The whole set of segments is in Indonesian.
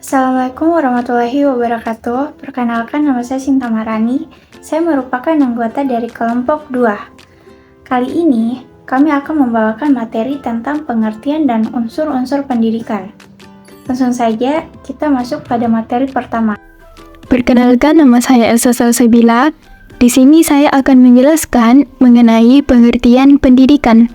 Assalamualaikum warahmatullahi wabarakatuh. Perkenalkan, nama saya Sinta Marani. Saya merupakan anggota dari kelompok 2. Kali ini, kami akan membawakan materi tentang pengertian dan unsur-unsur pendidikan. Langsung saja, kita masuk pada materi pertama. Perkenalkan, nama saya Elsa Salsabila. Di sini saya akan menjelaskan mengenai pengertian pendidikan.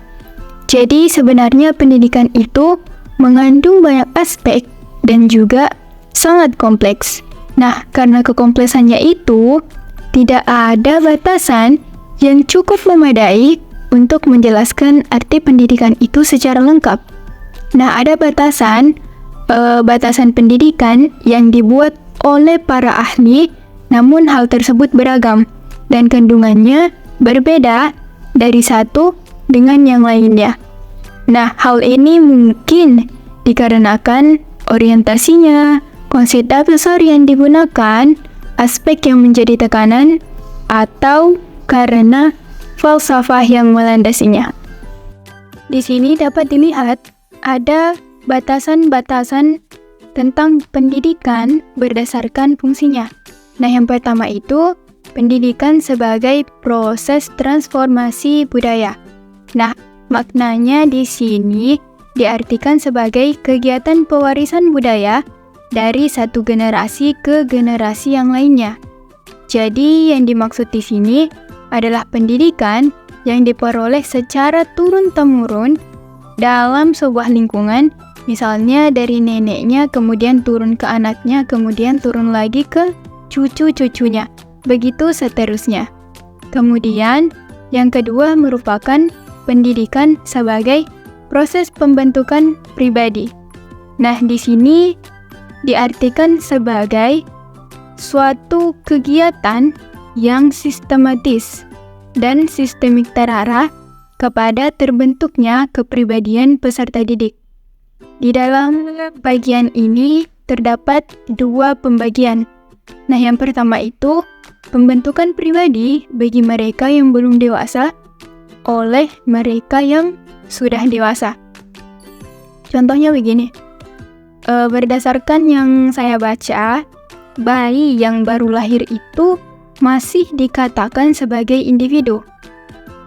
Jadi sebenarnya pendidikan itu mengandung banyak aspek dan juga sangat kompleks. Nah, karena kekompleksannya itu, tidak ada batasan yang cukup memadai untuk menjelaskan arti pendidikan itu secara lengkap. Nah, ada batasan pendidikan yang dibuat oleh para ahli, namun hal tersebut beragam dan kandungannya berbeda dari satu dengan yang lainnya. Nah, hal ini mungkin dikarenakan orientasinya, konsep dasar yang digunakan, aspek yang menjadi tekanan, atau karena falsafah yang melandasinya. Di sini dapat dilihat ada batasan-batasan tentang pendidikan berdasarkan fungsinya. Nah, yang pertama itu pendidikan sebagai proses transformasi budaya. Nah, maknanya di sini diartikan sebagai kegiatan pewarisan budaya dari satu generasi ke generasi yang lainnya. Jadi, yang dimaksud di sini adalah pendidikan yang diperoleh secara turun-temurun dalam sebuah lingkungan, misalnya dari neneknya, kemudian turun ke anaknya, kemudian turun lagi ke cucu-cucunya. Begitu seterusnya. Kemudian, yang kedua merupakan pendidikan sebagai proses pembentukan pribadi. Nah, di sini diartikan sebagai suatu kegiatan yang sistematis dan sistemik terarah kepada terbentuknya kepribadian peserta didik. Di dalam bagian ini terdapat dua pembagian. Nah, yang pertama itu pembentukan pribadi bagi mereka yang belum dewasa oleh mereka yang sudah dewasa. Contohnya begini, berdasarkan yang saya baca, bayi yang baru lahir itu masih dikatakan sebagai individu.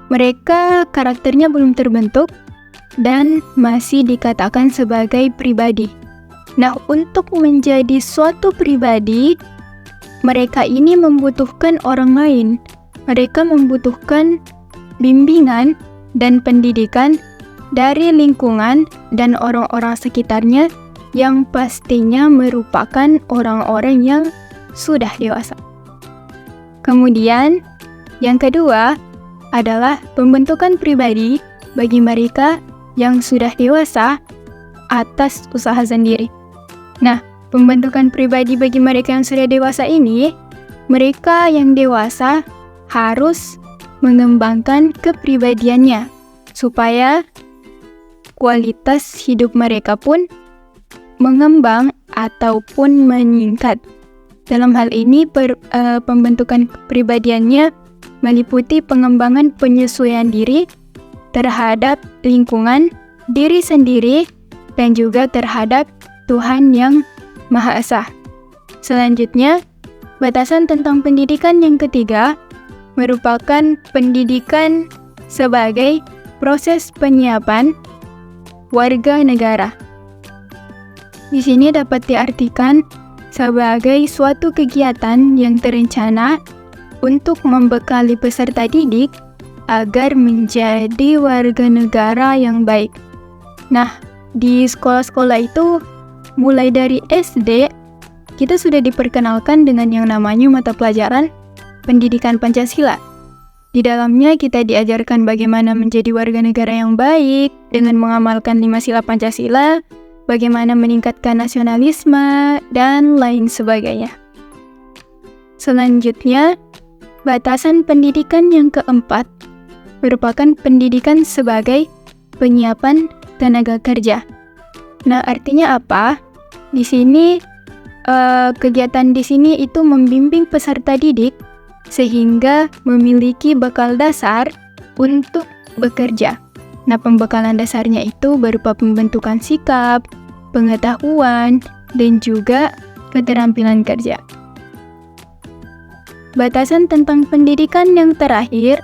Mereka karakternya belum terbentuk dan masih dikatakan sebagai pribadi. Nah, untuk menjadi suatu pribadi, mereka ini membutuhkan orang lain. Mereka membutuhkan bimbingan dan pendidikan dari lingkungan dan orang-orang sekitarnya yang pastinya merupakan orang-orang yang sudah dewasa. Kemudian, yang kedua adalah pembentukan pribadi bagi mereka yang sudah dewasa atas usaha sendiri. Nah, pembentukan pribadi bagi mereka yang sudah dewasa ini, mereka yang dewasa harus mengembangkan kepribadiannya supaya kualitas hidup mereka pun mengembang ataupun meningkat. Dalam hal ini, pembentukan kepribadiannya meliputi pengembangan penyesuaian diri terhadap lingkungan, diri sendiri, dan juga terhadap Tuhan yang Maha Esa. Selanjutnya, batasan tentang pendidikan yang ketiga merupakan pendidikan sebagai proses penyiapan warga negara. Di sini dapat diartikan sebagai suatu kegiatan yang terencana untuk membekali peserta didik agar menjadi warga negara yang baik. Nah, di sekolah-sekolah itu mulai dari SD, kita sudah diperkenalkan dengan yang namanya mata pelajaran pendidikan Pancasila. Di dalamnya kita diajarkan bagaimana menjadi warga negara yang baik dengan mengamalkan 5 sila Pancasila, bagaimana meningkatkan nasionalisme, dan lain sebagainya. Selanjutnya, batasan pendidikan yang keempat merupakan pendidikan sebagai penyiapan tenaga kerja. Nah, artinya apa? Di sini kegiatan di sini itu membimbing peserta didik sehingga memiliki bekal dasar untuk bekerja. Nah, pembekalan dasarnya itu berupa pembentukan sikap, pengetahuan, dan juga keterampilan kerja. Batasan tentang pendidikan yang terakhir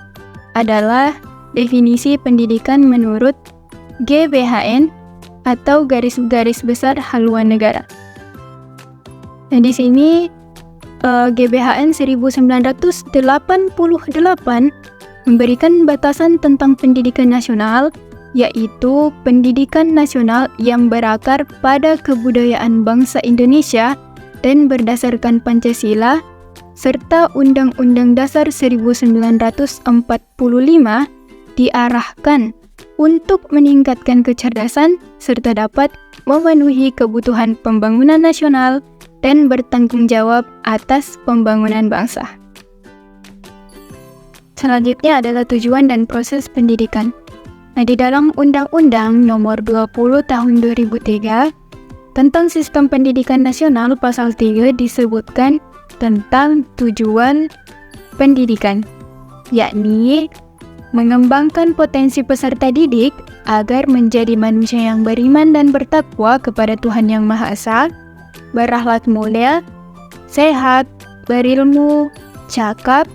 adalah definisi pendidikan menurut GBHN atau Garis Besar Haluan Negara. Nah, di sini GBHN 1988 memberikan batasan tentang pendidikan nasional, yaitu pendidikan nasional yang berakar pada kebudayaan bangsa Indonesia dan berdasarkan Pancasila, serta Undang-Undang Dasar 1945 diarahkan untuk meningkatkan kecerdasan serta dapat memenuhi kebutuhan pembangunan nasional dan bertanggung jawab atas pembangunan bangsa. Selanjutnya adalah tujuan dan proses pendidikan. Nah, di dalam Undang-Undang Nomor 20 Tahun 2003 tentang Sistem Pendidikan Nasional Pasal 3 disebutkan tentang tujuan pendidikan, yakni mengembangkan potensi peserta didik agar menjadi manusia yang beriman dan bertakwa kepada Tuhan Yang Maha Esa, berakhlak mulia, sehat, berilmu, cakap,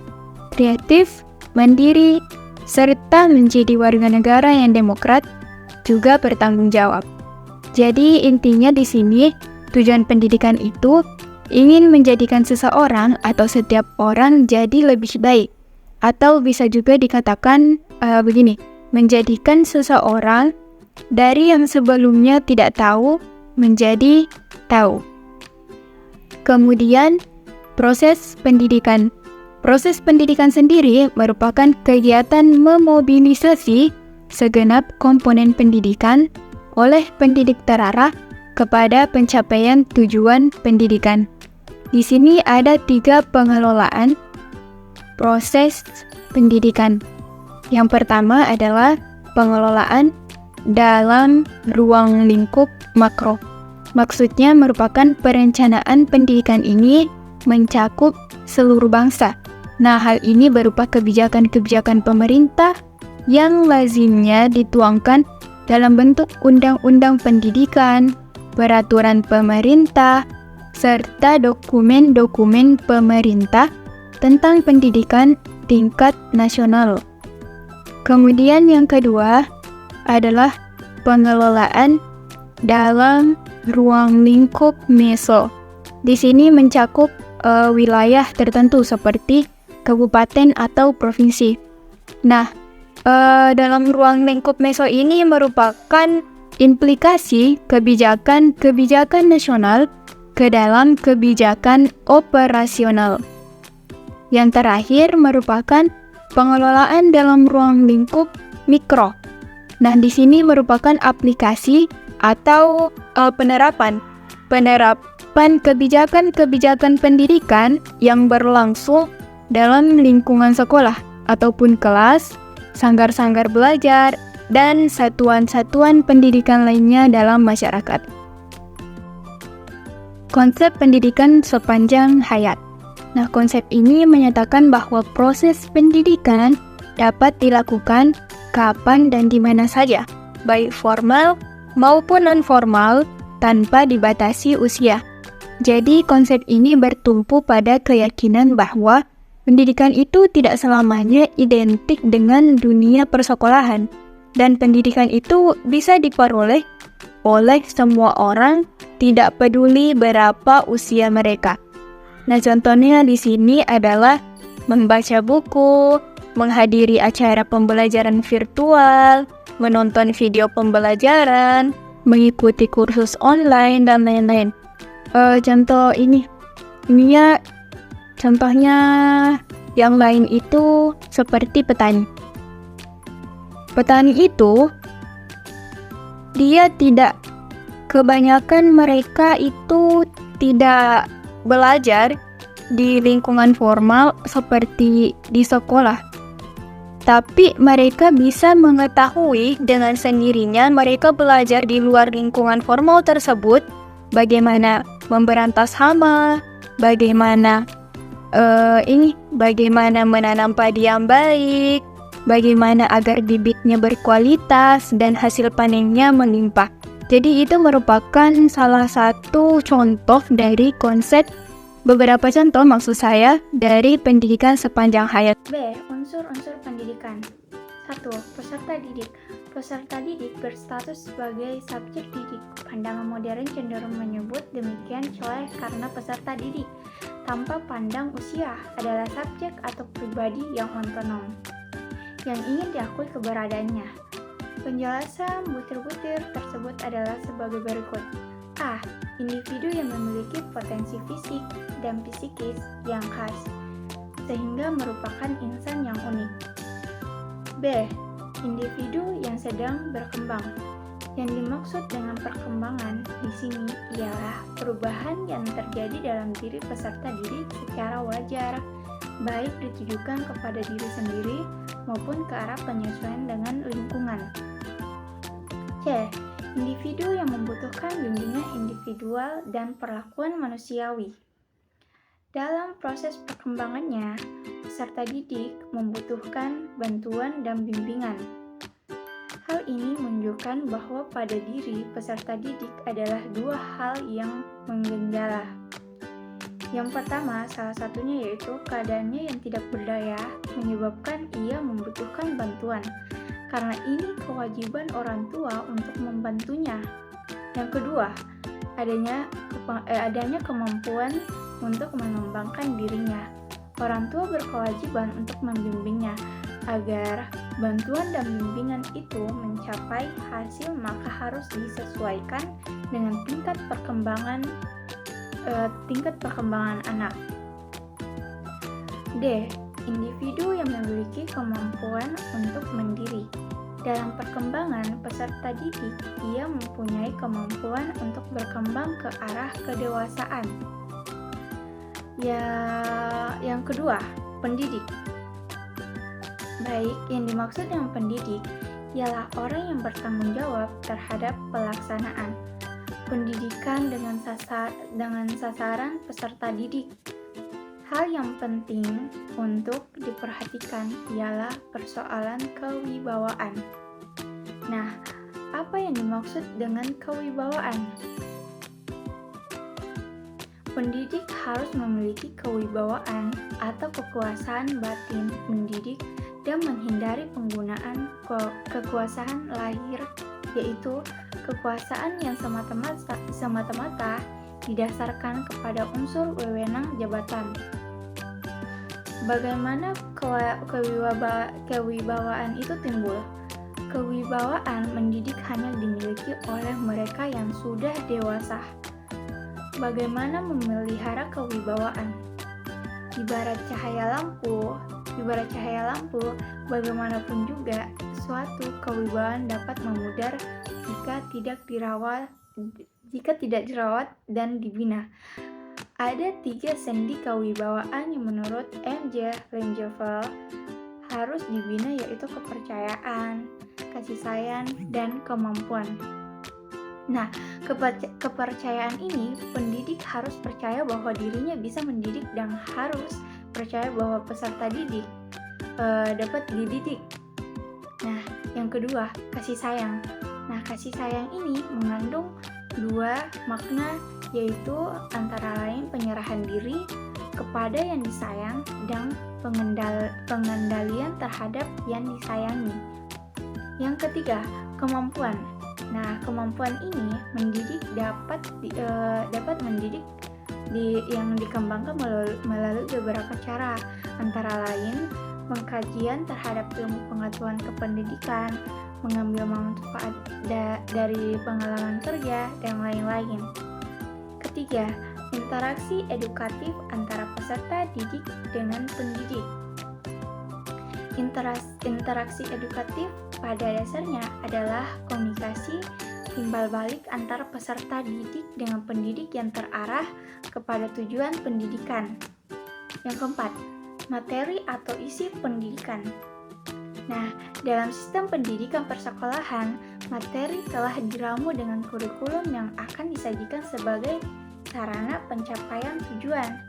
kreatif, mandiri, serta menjadi warga negara yang demokrat, juga bertanggung jawab. Jadi intinya di sini tujuan pendidikan itu ingin menjadikan seseorang atau setiap orang jadi lebih baik, atau bisa juga dikatakan begini, menjadikan seseorang dari yang sebelumnya tidak tahu menjadi tahu. Kemudian proses pendidikan. Proses pendidikan sendiri merupakan kegiatan memobilisasi segenap komponen pendidikan oleh pendidik terarah kepada pencapaian tujuan pendidikan. Di sini ada 3 pengelolaan proses pendidikan. Yang pertama adalah pengelolaan dalam ruang lingkup makro. Maksudnya merupakan perencanaan pendidikan ini mencakup seluruh bangsa. Nah, hal ini berupa kebijakan-kebijakan pemerintah yang lazimnya dituangkan dalam bentuk undang-undang pendidikan, peraturan pemerintah, serta dokumen-dokumen pemerintah tentang pendidikan tingkat nasional. Kemudian yang kedua adalah pengelolaan dalam ruang lingkup meso. Di sini mencakup wilayah tertentu seperti kabupaten atau provinsi. Nah, dalam ruang lingkup meso ini merupakan implikasi kebijakan nasional ke dalam kebijakan operasional. Yang terakhir merupakan pengelolaan dalam ruang lingkup mikro. Nah, di sini merupakan aplikasi atau penerapan kebijakan-kebijakan pendidikan yang berlangsung dalam lingkungan sekolah ataupun kelas, sanggar-sanggar belajar, dan satuan-satuan pendidikan lainnya dalam masyarakat. Konsep pendidikan sepanjang hayat. Nah, konsep ini menyatakan bahwa proses pendidikan dapat dilakukan kapan dan di mana saja, baik formal maupun non-formal, tanpa dibatasi usia. Jadi, konsep ini bertumpu pada keyakinan bahwa pendidikan itu tidak selamanya identik dengan dunia persekolahan, dan pendidikan itu bisa diperoleh oleh semua orang, tidak peduli berapa usia mereka. Nah, contohnya di sini adalah membaca buku, menghadiri acara pembelajaran virtual, menonton video pembelajaran, mengikuti kursus online, dan lain-lain. Contoh ini ya, contohnya yang lain itu seperti petani. Petani itu kebanyakan mereka itu tidak belajar di lingkungan formal seperti di sekolah. Tapi mereka bisa mengetahui dengan sendirinya, mereka belajar di luar lingkungan formal tersebut bagaimana memberantas hama, bagaimana menanam padi yang baik, bagaimana agar bibitnya berkualitas dan hasil panennya melimpah. Jadi itu merupakan salah satu contoh dari konsep, beberapa contoh maksud saya, dari pendidikan sepanjang hayat. B. Unsur-unsur pendidikan. 1. Peserta didik. Peserta didik berstatus sebagai subjek didik. Pandangan modern cenderung menyebut demikian oleh karena peserta didik, tanpa pandang usia, adalah subjek atau pribadi yang otonom, yang ingin diakui keberadaannya. Penjelasan butir-butir tersebut adalah sebagai berikut. A. Individu yang memiliki potensi fisik dan psikis yang khas, sehingga merupakan insan yang unik. B. Individu yang sedang berkembang. Yang dimaksud dengan perkembangan di sini ialah perubahan yang terjadi dalam diri peserta didik secara wajar, baik ditujukan kepada diri sendiri maupun ke arah penyesuaian dengan lingkungan. C. Individu yang membutuhkan bimbingan individual dan perlakuan manusiawi. Dalam proses perkembangannya, peserta didik membutuhkan bantuan dan bimbingan. Hal ini menunjukkan bahwa pada diri peserta didik adalah dua hal yang menggenjala. Yang pertama, salah satunya yaitu keadaannya yang tidak berdaya menyebabkan ia membutuhkan bantuan. Karena ini kewajiban orang tua untuk membantunya. Yang kedua, adanya kemampuan untuk mengembangkan dirinya. Orang tua berkewajiban untuk membimbingnya. Agar bantuan dan bimbingan itu mencapai hasil, maka harus disesuaikan dengan tingkat perkembangan anak. D. Individu yang memiliki kemampuan untuk mandiri. Dalam perkembangan peserta didik, ia mempunyai kemampuan untuk berkembang ke arah kedewasaan. Yang kedua, pendidik. Baik, yang dimaksud dengan pendidik ialah orang yang bertanggung jawab terhadap pelaksanaan pendidikan dengan sasaran peserta didik. Hal yang penting untuk diperhatikan ialah persoalan kewibawaan. Nah, apa yang dimaksud dengan kewibawaan? Pendidik harus memiliki kewibawaan atau kekuasaan batin mendidik dan menghindari penggunaan kekuasaan lahir, yaitu kekuasaan yang semata-mata didasarkan kepada unsur wewenang jabatan. Bagaimana kewibawaan itu timbul? Kewibawaan mendidik hanya dimiliki oleh mereka yang sudah dewasa. Bagaimana memelihara kewibawaan? Ibarat cahaya lampu, bagaimanapun juga suatu kewibawaan dapat memudar jika tidak dirawat dan dibina. Ada 3 sendi kewibawaan yang menurut M.J. Langevin harus dibina, yaitu kepercayaan, kasih sayang, dan kemampuan. Nah, kepercayaan ini pendidik harus percaya bahwa dirinya bisa mendidik dan harus percaya bahwa peserta didik dapat dididik. Nah, yang kedua, kasih sayang. Nah, kasih sayang ini mengandung 2 makna, yaitu antara lain penyerahan diri kepada yang disayang dan pengendalian terhadap yang disayangi. Yang ketiga, kemampuan. Nah, kemampuan ini mendidik dapat mendidik yang dikembangkan melalui beberapa cara, antara lain pengkajian terhadap ilmu pengetahuan kependidikan, mengambil manfaat dari pengalaman kerja, dan lain-lain. Ketiga, interaksi edukatif antara peserta didik dengan pendidik. Interaksi edukatif pada dasarnya adalah komunikasi timbal balik antara peserta didik dengan pendidik yang terarah kepada tujuan pendidikan. Yang keempat, materi atau isi pendidikan. Nah, dalam sistem pendidikan persekolahan, materi telah diramu dengan kurikulum yang akan disajikan sebagai sarana pencapaian tujuan.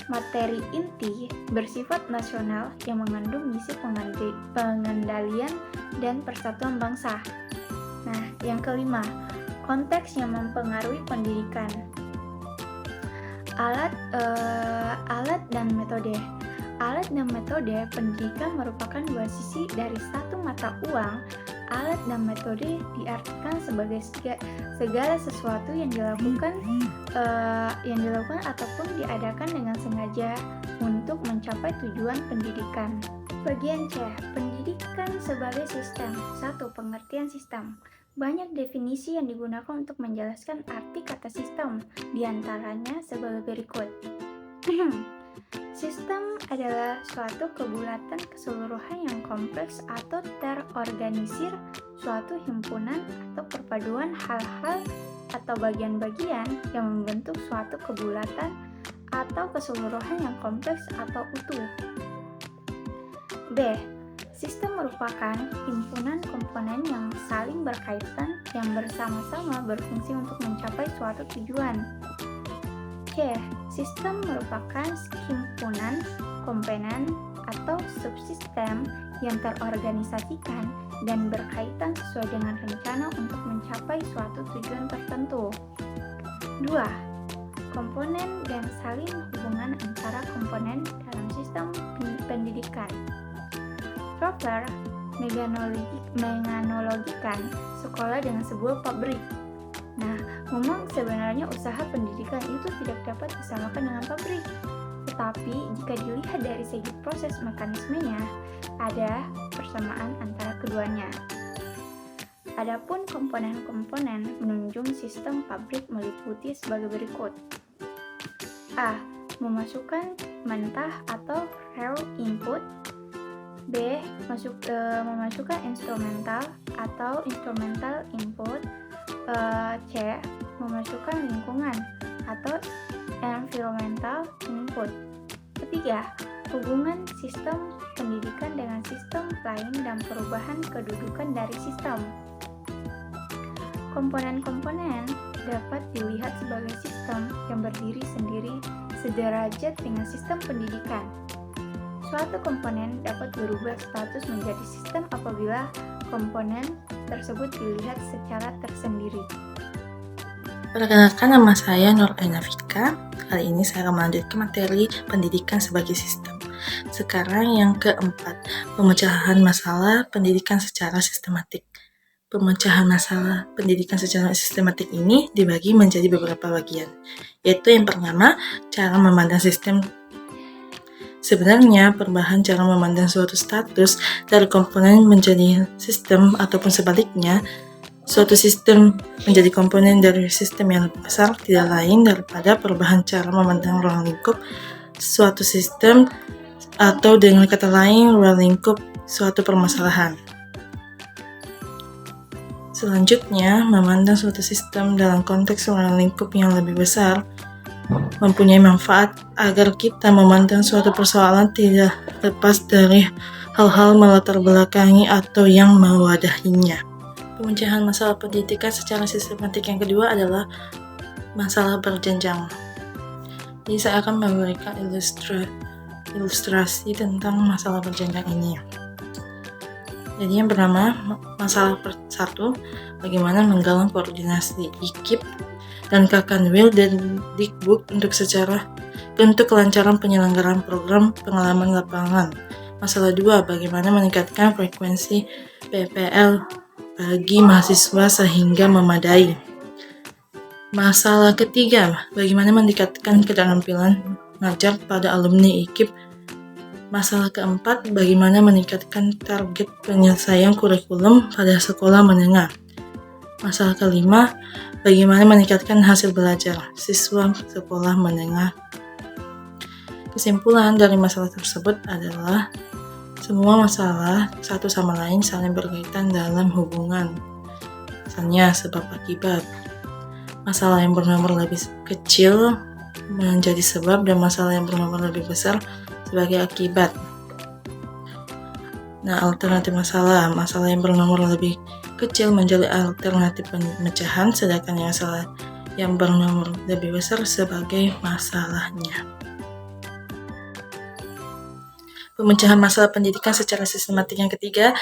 Materi inti bersifat nasional yang mengandung misi pengendalian dan persatuan bangsa. Nah, yang kelima, konteks yang mempengaruhi pendidikan. Alat dan metode. Alat dan metode pendidikan merupakan dua sisi dari satu mata uang. Alat dan metode diartikan sebagai segala sesuatu yang dilakukan ataupun diadakan dengan sengaja untuk mencapai tujuan pendidikan. Bagian C. Pendidikan sebagai sistem. 1. Pengertian sistem. Banyak definisi yang digunakan untuk menjelaskan arti kata sistem, diantaranya sebagai berikut. Sistem adalah suatu kebulatan keseluruhan yang kompleks atau terorganisir, suatu himpunan atau perpaduan hal-hal atau bagian-bagian yang membentuk suatu kebulatan atau keseluruhan yang kompleks atau utuh. B. Sistem merupakan himpunan komponen yang saling berkaitan yang bersama-sama berfungsi untuk mencapai suatu tujuan. C. Sistem merupakan himpunan komponen atau subsistem yang terorganisasikan dan berkaitan sesuai dengan rencana untuk mencapai suatu tujuan tertentu. 2. Komponen dan saling hubungan antara komponen dalam sistem pendidikan. Fowler menganalogikan sekolah dengan sebuah pabrik. Nah, memang sebenarnya usaha pendidikan itu tidak dapat disamakan dengan pabrik. Tetapi jika dilihat dari segi proses mekanismenya, ada persamaan antara keduanya. Adapun komponen-komponen menunjang sistem pabrik meliputi sebagai berikut. A. Memasukkan mentah atau raw input. B. Memasukkan instrumental atau instrumental input. C. Memasukkan lingkungan atau environmental input. Ketiga, hubungan sistem pendidikan dengan sistem lain dan perubahan kedudukan dari sistem. Komponen-komponen dapat dilihat sebagai sistem yang berdiri sendiri sederajat dengan sistem pendidikan. Suatu komponen dapat berubah status menjadi sistem apabila komponen tersebut dilihat secara tersendiri. Perkenalkan, nama saya Nur Ainafika. Kali ini saya akan melanjutkan materi pendidikan sebagai sistem. Sekarang yang keempat, pemecahan masalah pendidikan secara sistematik. Pemecahan masalah pendidikan secara sistematik ini dibagi menjadi beberapa bagian, yaitu yang pertama, cara memandang sistem. Sebenarnya, perubahan cara memandang suatu status dari komponen menjadi sistem ataupun sebaliknya, suatu sistem menjadi komponen dari sistem yang lebih besar tidak lain daripada perubahan cara memandang ruang lingkup suatu sistem atau dengan kata lain ruang lingkup suatu permasalahan. Selanjutnya, memandang suatu sistem dalam konteks ruang lingkup yang lebih besar mempunyai manfaat agar kita memandang suatu persoalan tidak lepas dari hal-hal melatar belakangi atau yang mewadahinya. Pemecahan masalah pendidikan secara sistematik yang kedua adalah masalah berjenjang. Jadi saya akan memberikan ilustrasi tentang masalah berjenjang ini. Jadi yang pertama, masalah satu, bagaimana menggalang koordinasi IKIP dan Kakanwil dan Dikbud untuk kelancaran penyelenggaraan program pengalaman lapangan. Masalah 2, bagaimana meningkatkan frekuensi PPL bagi mahasiswa sehingga memadai. Masalah ketiga, bagaimana meningkatkan keterampilan mengajar pada alumni IKIP. Masalah keempat, bagaimana meningkatkan target penyelesaian kurikulum pada sekolah menengah. Masalah kelima, bagaimana meningkatkan hasil belajar siswa sekolah menengah. Kesimpulan dari masalah tersebut adalah semua masalah satu sama lain saling berkaitan dalam hubungan. Misalnya sebab akibat. Masalah yang bernomor lebih kecil menjadi sebab dan masalah yang bernomor lebih besar sebagai akibat. Nah, alternatif masalah yang bernomor lebih kecil menjadi alternatif pemecahan, sedangkan masalah yang bernomor lebih besar sebagai masalahnya. Pemecahan masalah pendidikan secara sistematik yang ketiga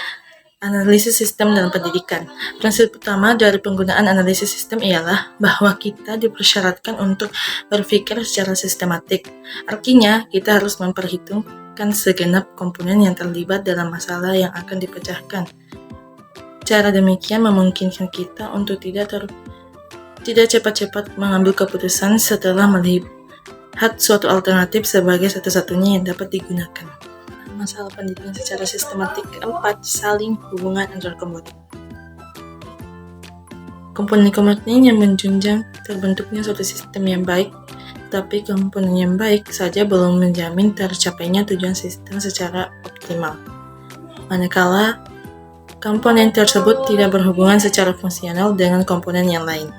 Analisis sistem dalam pendidikan. Prinsip utama dari penggunaan analisis sistem ialah bahwa kita dipersyaratkan untuk berpikir secara sistematik. Artinya, kita harus memperhitungkan segenap komponen yang terlibat dalam masalah yang akan dipecahkan. Cara demikian memungkinkan kita untuk tidak cepat-cepat mengambil keputusan setelah melihat suatu alternatif sebagai satu-satunya yang dapat digunakan. Masalah pendidikan secara sistematik. 4. Saling hubungan antar komponen. Komponen-komponen yang menjunjang terbentuknya suatu sistem yang baik, tapi komponen yang baik saja belum menjamin tercapainya tujuan sistem secara optimal. Manakala komponen tersebut tidak berhubungan secara fungsional dengan komponen yang lain.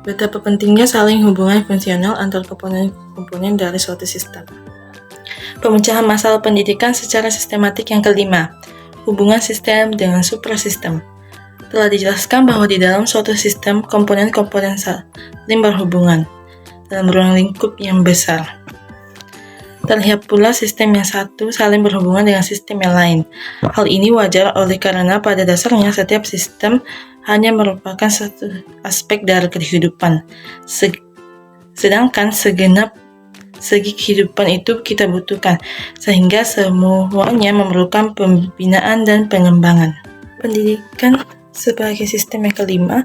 Betapa pentingnya saling hubungan fungsional antar komponen-komponen dari suatu sistem. Pemecahan masalah pendidikan secara sistematik yang kelima, hubungan sistem dengan suprasistem. Telah dijelaskan bahwa di dalam suatu sistem, komponen-komponen saling berhubungan dalam ruang lingkup yang besar. Terlihat pula sistem yang satu saling berhubungan dengan sistem yang lain. Hal ini wajar oleh karena pada dasarnya setiap sistem hanya merupakan satu aspek dari kehidupan, sedangkan segenap segi kehidupan itu kita butuhkan, sehingga semuanya memerlukan pembinaan dan pengembangan. Pendidikan sebagai sistem yang kelima,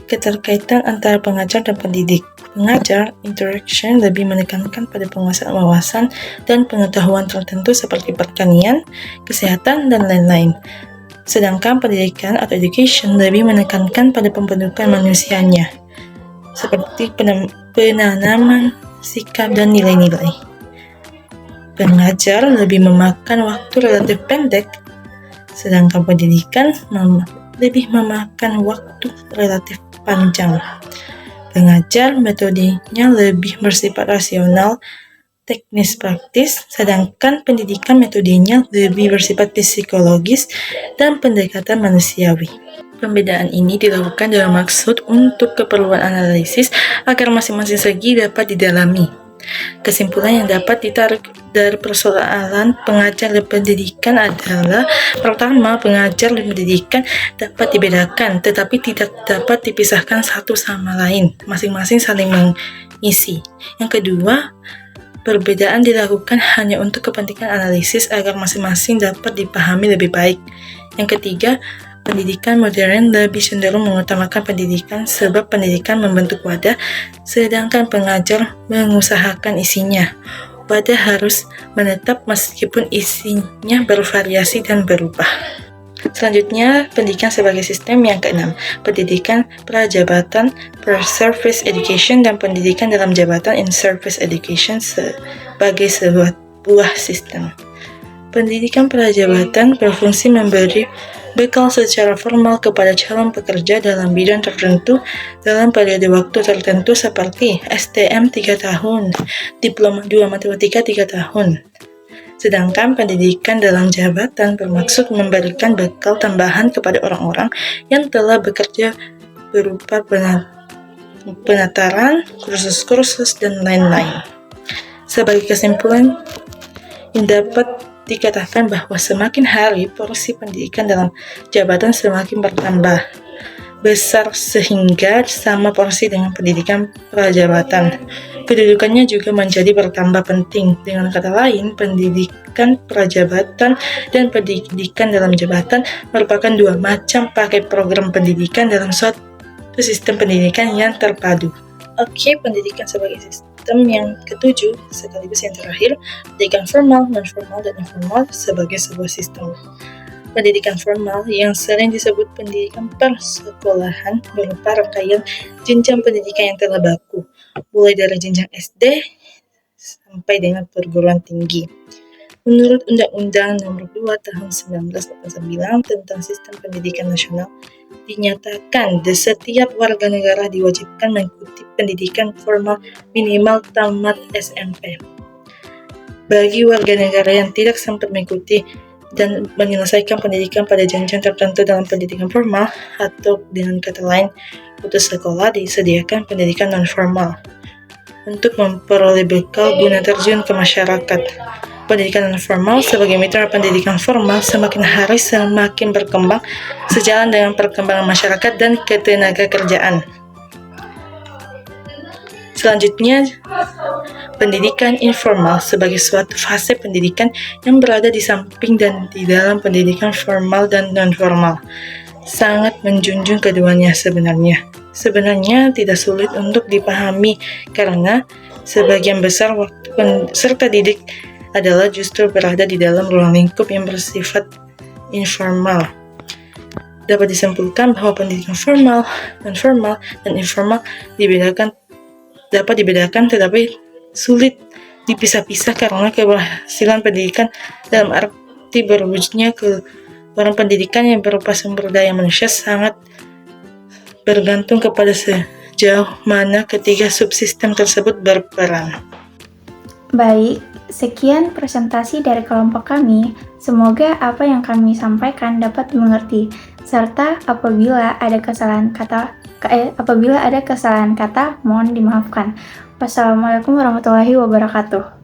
keterkaitan antara pengajar dan pendidik. Pengajar, interaction lebih menekankan pada penguasaan wawasan dan pengetahuan tertentu seperti pertanian, kesehatan, dan lain-lain. Sedangkan pendidikan atau education lebih menekankan pada pembentukan manusianya, seperti penanaman sikap dan nilai-nilai. Pengajar lebih memakan waktu relatif pendek, sedangkan pendidikan lebih memakan waktu relatif panjang. Pengajar metodenya lebih bersifat rasional, teknis praktis, sedangkan pendidikan metodenya lebih bersifat psikologis dan pendekatan manusiawi. Pembedaan ini dilakukan dalam maksud untuk keperluan analisis agar masing-masing segi dapat didalami. Kesimpulan yang dapat ditarik dari persoalan pengajar dan pendidikan adalah: pertama, pengajar dan pendidikan dapat dibedakan, tetapi tidak dapat dipisahkan satu sama lain, masing-masing saling mengisi. Yang kedua, perbedaan dilakukan hanya untuk kepentingan analisis agar masing-masing dapat dipahami lebih baik. Yang ketiga, pendidikan modern lebih cenderung mengutamakan pendidikan sebab pendidikan membentuk wadah, sedangkan pengajar mengusahakan isinya. Wadah harus menetap meskipun isinya bervariasi dan berubah. Selanjutnya, pendidikan sebagai sistem yang keenam, pendidikan prajabatan, per-service education, dan pendidikan dalam jabatan in-service education sebagai sebuah sistem. Pendidikan prajabatan berfungsi memberi bekal secara formal kepada calon pekerja dalam bidang tertentu dalam periode waktu tertentu seperti STM 3 tahun, Diploma 2 Matematika 3 tahun. Sedangkan pendidikan dalam jabatan bermaksud memberikan bekal tambahan kepada orang-orang yang telah bekerja berupa penataran, kursus-kursus, dan lain-lain. Sebagai kesimpulan, dapat dikatakan bahwa semakin hari porsi pendidikan dalam jabatan semakin bertambah besar sehingga sama porsi dengan pendidikan prajabatan. Kedudukannya juga menjadi bertambah penting. Dengan kata lain, pendidikan prajabatan dan pendidikan dalam jabatan merupakan dua macam paket program pendidikan dalam suatu sistem pendidikan yang terpadu. Oke, pendidikan sebagai sistem yang ketujuh, sekaligus yang terakhir, pendidikan formal, non-formal, dan informal sebagai sebuah sistem. Pendidikan formal yang sering disebut pendidikan persekolahan berupa rangkaian jenjang pendidikan yang telah baku, mulai dari jenjang SD sampai dengan perguruan tinggi. Menurut Undang-Undang Nomor 2 Tahun 1989 tentang Sistem Pendidikan Nasional, dinyatakan setiap warga negara diwajibkan mengikuti pendidikan formal minimal tamat SMP. Bagi warga negara yang tidak sempat mengikuti dan menyelesaikan pendidikan pada jenjang tertentu dalam pendidikan formal, atau dengan kata lain putus sekolah, disediakan pendidikan non-formal untuk memperoleh bekal guna terjun ke masyarakat. pendidikan non-formal sebagai mitra pendidikan formal semakin hari semakin berkembang sejalan dengan perkembangan masyarakat dan ketenagakerjaan. Selanjutnya, pendidikan informal sebagai suatu fase pendidikan yang berada di samping dan di dalam pendidikan formal dan non-formal. Sangat menjunjung keduanya sebenarnya. Sebenarnya tidak sulit untuk dipahami karena sebagian besar waktu peserta didik adalah justru berada di dalam ruang lingkup yang bersifat informal. Dapat disimpulkan bahwa pendidikan formal, non-formal, dan informal dapat dibedakan tetapi sulit dipisah-pisah karena keberhasilan pendidikan dalam arti berwujudnya ke orang pendidikan yang berupa sumber daya manusia sangat bergantung kepada sejauh mana ketiga subsistem tersebut berperan. Baik, sekian presentasi dari kelompok kami. Semoga apa yang kami sampaikan dapat dimengerti, serta apabila ada kesalahan kata, mohon dimaafkan. Wassalamualaikum warahmatullahi wabarakatuh.